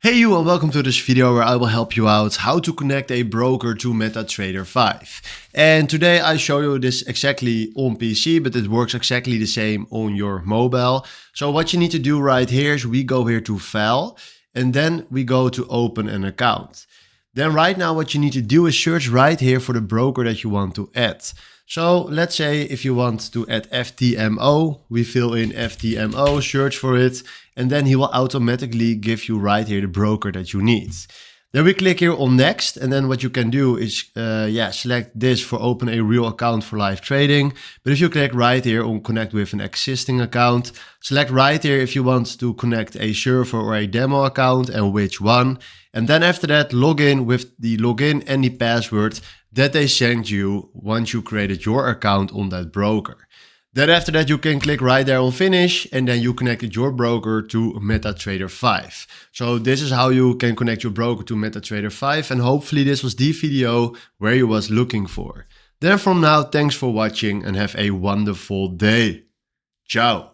Hey you, and welcome to this video where I will help you out how to connect a broker to MetaTrader 5. And today I show you this exactly on PC, but it works exactly the same on your mobile. So what you need to do right here is we go here to File, and then we go to Open an Account. Then right now what you need to do is search right here for the broker that you want to add. So let's say if you want to add FTMO, we fill in FTMO, search for it, and then he will automatically give you right here the broker that you need. Then we click here on next, and then what you can do is select this for open a real account for live trading. But if you click right here on connect with an existing account, select right here if you want to connect a server or a demo account and which one. And then after that, log in with the login and the password that they sent you once you created your account on that broker. Then after that, you can click right there on finish, and then you connected your broker to MetaTrader 5. So this is how you can connect your broker to MetaTrader 5, and hopefully this was the video where you was looking for. Then from now, thanks for watching and have a wonderful day. Ciao.